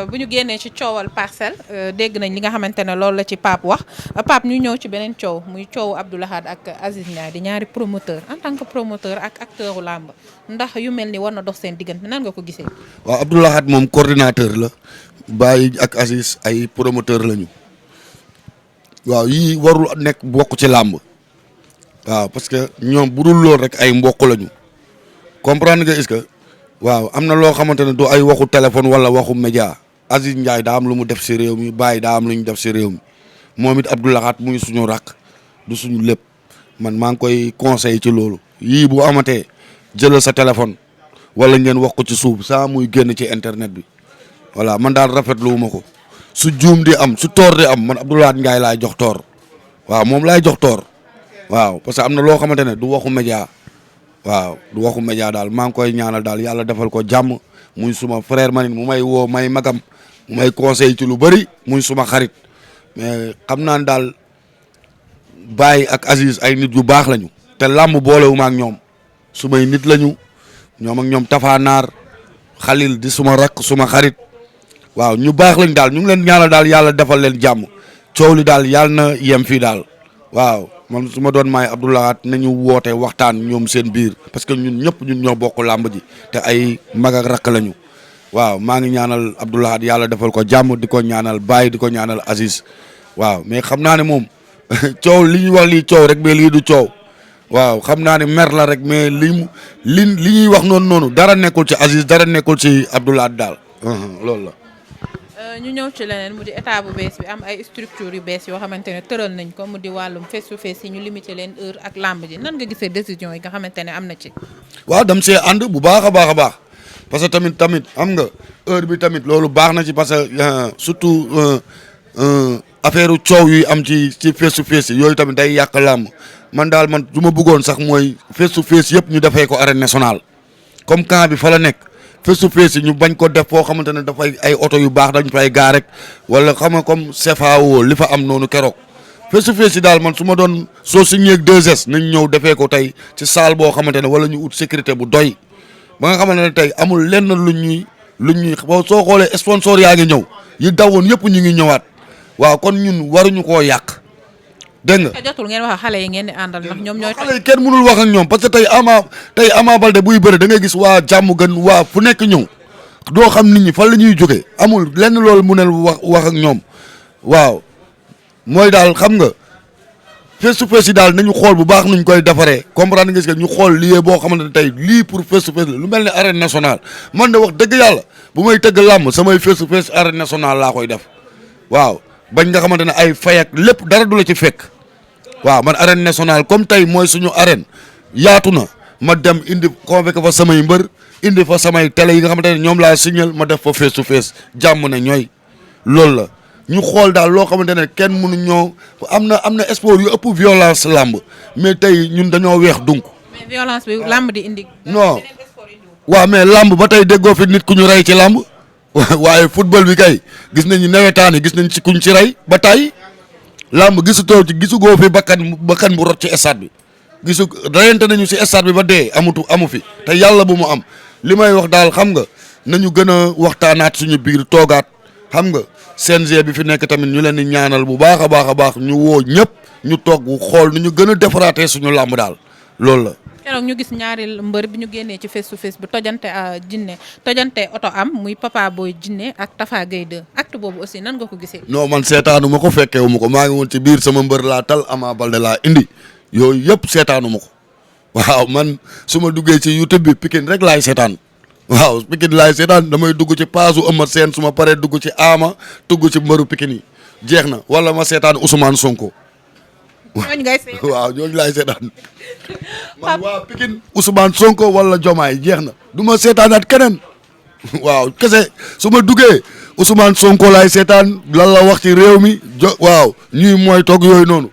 bu ñu génnee ci coowal parcelle dégg nañ li nga xamante ne loolu la ci Pape wax Pape ñu ñëw ci beneen coow muy coowu Abdou Lahad ak Aziz Ndiaye di ñaari promoteur en tant que promoteur ak acteur u làmb ndax yu mel ni war na dox seen diggante nan nga ko gisee. waaw Abdou Lahad moom coordinateur la Baye ak Aziz ay promoteur lañu waaw yii warul nekk bokk ci làmb waaw parce que ñoom bu dul lool rek ay mbokk lañu comprendre nga est-ce que waaw am na loo xamante ne du ay waxu téléphone wala waxu média Aziz Ndiaye daa am lu mu def si réew mi Baye daa am lu ñu def si réew mi moom it Abdou Lahad muy suñu rakk du suñu lépp man maa ngi koy conseil ci loolu yii bu amatee jëlal sa téléphone wala ngeen wax ko ci suuf saa muy génn ci internet bi voilà man daal rafetlu ma ko su juum di am su toor di am man Abdou Lahad Ndiaye laay jox toor waaw moom laay jox toor waaw parce que am na loo xamante ne du waxu média waaw du waxu média daal maa ngi koy ñaanal daal yàlla defal ko jàmm muy suma frère manit mu may woo may magam mu may conseil ci lu bëri muy suma xarit mais xam naa ne daal Baye ak Aziz ay nit yu baax lañu te làmb boolewuma ak ñoom sumay nit lañu ñoom ak ñoom Tafa Naar Khalil di suma rakk suma xarit waaw ñu baax lañ daal ñu ngi leen ñaanal daal yàlla defal leen jàmm coow li daal yàlla na yem fii daal waaw man su ma doon maay Abdou Lahad nañu woote waxtaan ñoom seen biir parce que ñun ñëpp ñun ñoo bokk làmb ji te ay mag ak rakk lañu waaw maa ngi ñaanal Abdou Lahad yàlla defal ko jàmm di ko ñaanal Baye di ko ñaanal Aziz waaw mais xam naa ne moom coow li ñuy wax lii coow rek mais lii du coow waaw xam naa ne mer la rek mais li ñuy wax noonu dara nekkul ci Aziz dara nekkul ci Abdou Lahad daal loolu la. ñu ñëw ci leneen mu di état bu bees bi am ay structure yu bees yoo xamante ne tëral nañ ko mu di wàllum face to face yi ñu limité leen heure ak làmb ji nan nga gisee décision yi nga xamante ne am na ci. waaw dam see ànd bu baax a baax a baax parce que tamit am nga heure bi tamit loolu baax na ci parce que surtout affaire coow yi am ci face to face yooyu tamit day yàq làmb man daal man du ma bëggoon sax mooy face to face yëpp ñu defee ko arène nationale comme camp bi fa la nekk. face to face ñu bañ ko def foo xamante ne dafay ay oto yu baax dañ fay gaa rek wala xam nga comme CFAO li fa am noonu keroog face to face yi daal man su ma doon soo signé ak 2S nañ ñëw defee ko tey ci salle boo xamante ne wala ñu ut sécurité bu doy ba nga xamante ne tey amul lenn luñ ñuy soo xoolee sponsor yaa ngi ñëw yi dawoon yëpp ñu ngi ñëwaat waaw kon ñun waruñu koo yàq dégg nga. jotul ngeen wax xale yi ngeen di àndal ndax ñoom ñooy. xale yi kenn mënul wax ak ñoom parce que tey Ama Baldé buy bëre da ngay gis waa jàmm gën waa fu nekk ñëw doo xam nit ñi fan la ñuy jógee amul lenn loolu mu ne wax ak ñoom waaw mooy daal xam nga face to face yi daal nañu xool bu baax nuñ koy defaree comprendre nga ñu xool lieu boo xamante ne tey lii pour face to face la lu mel ne arène nationale man de wax dëgg yàlla bu may tëgg làmb samay face to face arène nationale laa koy def waaw bañ nga xamante ne ay fay ak lépp dara du la ci fekk waaw man arène nationale comme tey mooy suñu arène yaatu na ma dem indi convoqué fa samay mbër indi fa samay télé yi nga xamante ne ñoom laa signal ma def fa face to face jàmm ne ñooy loolu la ñu xool daal loo xamante ne kenn mënu ñoo am na sport yu ëpp violence làmb mais tey ñun dañoo weex dunk mais violence bi làmb di indi. non waaw mais làmb ba tey déggoo fi nit ku ñu rey ci làmb waaye football bi kay gis nañu nawetaan yi gis nañ ci kuñ ci rey ba tey làmb gisugoo fi bakkan bu rot ci stade bi reyante nañu si stade bi ba dee amu fi te yàlla bu mu am li may wax daal xam nga nañu gën a waxtaanaat suñu biir toogaat xam nga CNG bi fi nekk tamit ñu leen di ñaanal bu baax a baax ñu woo ñëpp ñu toog xool nu ñu gën a defaraatee suñu làmb daal loolu la. keroog ñu gis ñaari mbër bi ñu génnee ci face to face bi tojante oto am muy Papa Boy Djiné ak Tafa Gueye 2 acte boobu aussi nan nga ko gisee. non man seetaanu ma ko fekkeewu ma ko maa ngi woon ci biir sama mbër laa tal Ama Baldé laa indi yooyu yëpp seetaanu ma ko waaw man su ma duggee ci YouTube bi Pikine rek laay seetaan waaw Pikine laay seetaan damay dugg ci paasu Eumeu Sène su ma paree dugg ci Ama dugg ci mbëru Pikine yi jeex na wala ma seetaan Ousmane Sonko. ñooñu ngay seetaan waaw ñooñu laay seetaan man waa Pikine Ousmane Sonko wala Diomaye jeex na du ma seetaanaat keneen waaw kese su ma duggee Ousmane Sonko laay seetaan lan la wax ci réew mi waaw ñuy mooy toog yooyu noonu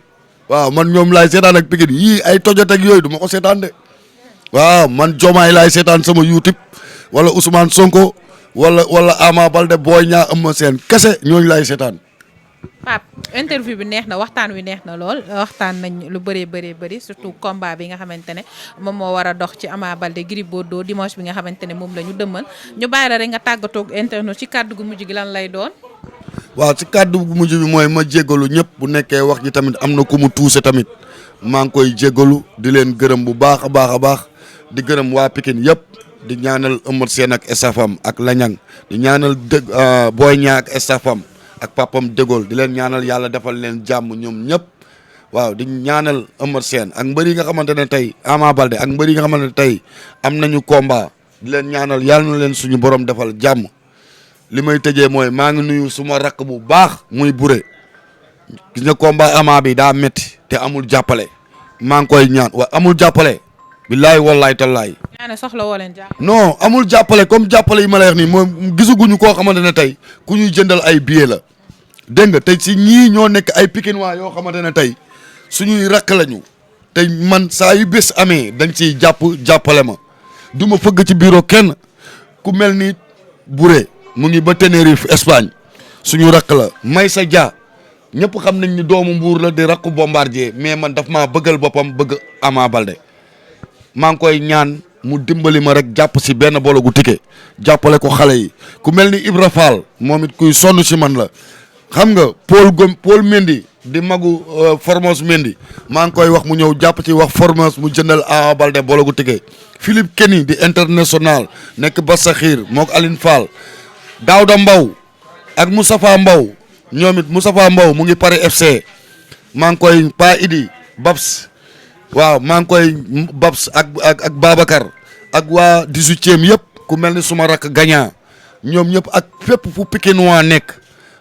waaw man ñoom laay seetaan ak Pikine yii ay tojot ak yooyu du ma ko seetaan de waaw man Diomaye laay seetaan sama YouTube wala Ousmane Sonko wala Ama Baldé Boy Niang Eumeu Sène kese ñooñu laay seetaan Pape interview bi neex na waxtaan wi neex na lool waxtaan nañ lu bëri surtout combat bi nga xamante ne moom moo war a dox ci Ama Baldé Gris Bordeaux dimanche bi nga xamante ne moom la ñu dëmmal ñu bàyyi la rek nga tàggatoo ak internet ci kàddu gu mujj gi lan lay doon. waaw ci kàddu gu mujj bi mooy ma jéggalu ñëpp bu nekkee wax ji tamit am na ku mu tuuse tamit maa ngi koy jéggalu di leen gërëm bu baax a baax a baax di gërëm waa Pikine yëpp di ñaanal Eumeu Sène ak estafam ak Lañang di ñaanal Boy Niang ak estafam ak papam Dégol di leen ñaanal yàlla defal leen jàmm ñoom ñëpp waaw di ñaanal Eumeu Sène ak mbër yi nga xamante ne tey Ama Baldé ak mbër yi nga xamante ne tey am nañu combat di leen ñaanal yàlla na leen suñu borom defal jàmm. li may tëjee mooy maa ngi nuyu suma rakk bu baax muy Bure gis nga combat Ama bi daa métti te amul jàppale maa ngi koy ñaan wa amul jàppale billaay wallaay tallaay. ñaane soxla woo leen jàppale. non amul jàppale comme jàppale yi ma lay wax nii moom gisaguñu koo xamante ne tey ku ñuy jëndal ay billet la dégg nga tey si ñii ñoo nekk ay Pikinois yoo xamante ne tey suñuy rakk lañu tey man saa yu bés amee dañ ciy jàppale ma du ma fëgg ci bureau kenn ku mel ni Bure mu ngi ba Tenerife Espagne suñu rakk la Maysa Dia ñëpp xam nañ ni doomu Mbuur la di rakku Bombardier mais man daf maa bëggal boppam bëgg Ama Baldé maa ngi koy ñaan mu dimbali ma rek jàpp si benn bologu ticket jàppale ko xale yi ku mel ni Ibra Fall moom it kuy sonn si man la xam nga Paul Mendy di magu Formose Mendy maa ngi koy wax mu ñëw jàpp ci wax Formose mu jëndal Ama Baldé bologu ticket Philippe Kenny di international nekk Bassakhir mook Aline Fall Daouda Mbow ak Moustapha Mbow ñoom it Moustapha Mbow mu ngi Paris FC maa ngi koy Pa Idi Babs waaw maa ngi koy Babs ak Babacar ak waa 18e yëpp ku mel ni suma rakk gagnant ñoom ñëpp ak fépp fu Pikinois nekk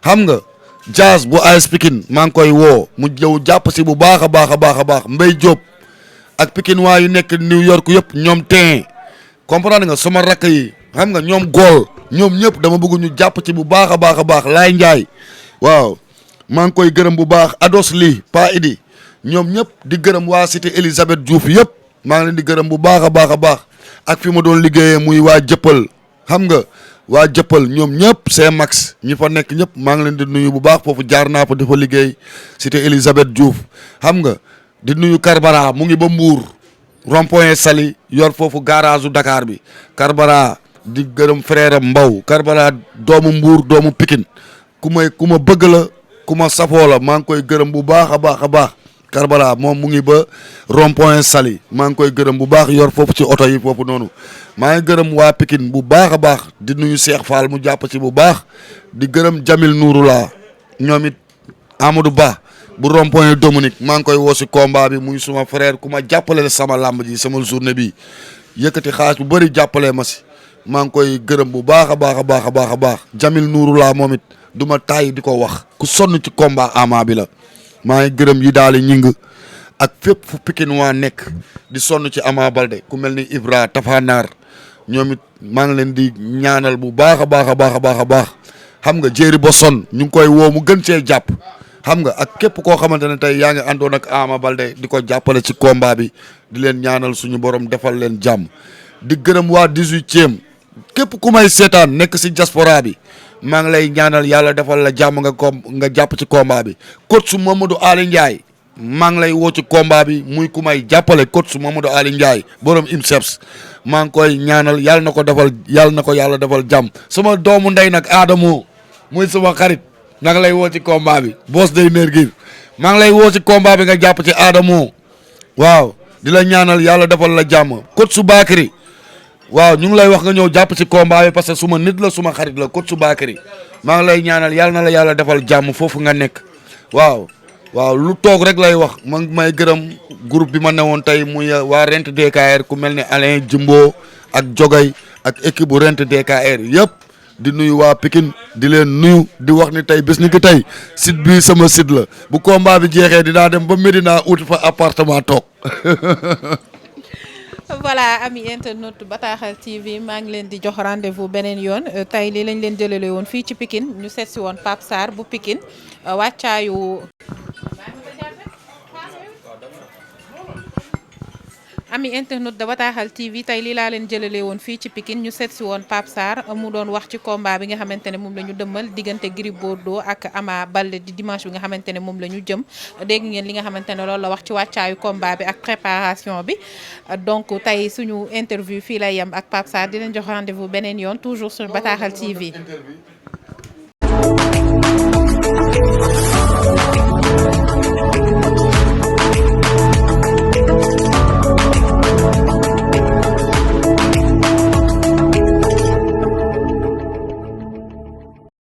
xam nga Jazz bu AS Pikine maa ngi koy woo mu jëw jàpp si bu baax a baax a baax a baax Mbaye Diop ak Pikinois yu nekk New York yëpp ñoom teen comprendre nga sama rakk yi xam nga ñoom gool ñoom ñëpp dama bëgg ñu jàpp ci bu baax a baax a baax Laay Njaay waaw maa ngi koy gërëm bu baax Ados lii Pa Idi ñoom ñëpp di gërëm waa cité Elisabeth Diouf yëpp maa ngi leen di gërëm bu baax a baax a baax ak fi ma doon liggéeyee muy waa jëppal xam nga waa jëppal ñoom ñëpp c'est max ñi fa nekk ñëpp maa ngi leen di nuyu bu baax foofu jaar naa fa di fa liggéey cité Elisabeth Diouf xam nga di nuyu Karbara mu ngi ba Mbour rond-point Saly yor foofu garage u Dakar bi Karbara di gërëm frère Mbaw Karbala doomu Mbuur doomu Pikine ku ma bëgg la ku ma safoo la maa ngi koy gërëm bu baax a baax a baax Karbala moom mu ngi ba rond point Saly maa ngi koy gërëm bu baax yor foofu ci oto yi foofu noonu maa ngi gërëm waa Pikine bu baax a baax di nuyu Cheikh Fall mu jàpp ci bu baax di gërëm Jamil Nouroula ñoom it Amadou Ba bu rond point Dominique maa ngi koy woo si combat bi muy suma frère ku ma jàppale sama làmb ji sama journée bi yëkkati xaalis bu bëri jàppalee ma si maa ngi koy gërëm bu baax a baax a baax a baax a baax Jamil Nouroula moom it du ma tàyyi di ko wax ku sonn ci combat Ama bi la maa ngi gërëm yi daal di ñing ak fépp fu Pikine waa nekk di sonn ci Ama Baldé ku mel ni Ibra Tafanaar ñoom it maa ngi leen di ñaanal bu baax a baax a baax a baax a baax xam nga jéeri ba sonn ñu ngi koy woo mu gën cee jàpp xam nga ak képp koo xamante ne tey yaa ngi àndoon ak Ama Baldé di ko jàppale ci combat bi di leen ñaanal suñu borom defal leen jàmm di gërëm waa 18e képp ku may seetaan nekk si diaspora bi maa ngi lay ñaanal yàlla defal la jàmm nga jàpp ci combat bi coach su Mamadou Ali Ndiaye maa ngi lay woo ci combat bi muy ku may jàppale coach su Mamadou Ali Ndiaye borom IMSEPS maa ngi koy ñaanal yàlla na ko yàlla defal jàmm sama doomu ndey nag Adamo muy sama xarit maa ngi lay woo ci combat bi boss day nergir maa ngi lay woo ci combat bi nga jàpp ci Adamo waaw di la ñaanal yàlla defal la jàmm coach su Bakary waaw ñu ngi lay wax nga ñëw jàpp ci combat bi parce que suma nit la suma xarit la coach su Bakary maa ngi lay ñaanal yàlla na la yàlla defal jàmm foofu nga nekk waaw lu toog rek lay wax man may gërëm groupe bi ma newoon tey muy waa Rent DKR ku mel ne Alain Jimbo ak Jogay ak équipe bu Rent DKR yëpp di nuyu waa Pikine di leen nuyu di wax ni tey bés ni ki tey site bi sama site la bu combat bi jeexee dinaa dem ba Médina uti fa appartement toog voilà ami internet Bataaxal TV maa ngi leen di jox rendez-vous beneen yoon tey lii lañ leen jëlale woon fii ci Pikine ñu seet si woon Pape Sarr bu Pikine wàccaayu ami internaute de Bataaxal TV tey lii laa leen jëlalee woon fii ci Pikine ñu seet si woon Pape Sarr mu doon wax ci combat bi nga xamante ne moom la ñu dëmmal diggante Gris Bordeaux ak Ama Baldé di dimanche bi nga xamante ne moom la ñu jëm dégg ngeen li nga xamante ne loolu la wax ci wàccaayu combat bi ak préparation bi donc tey suñu interview fii lay yem ak Pape Sarr di leen jox rendez-vous beneen yoon toujours sur Bataaxal TV.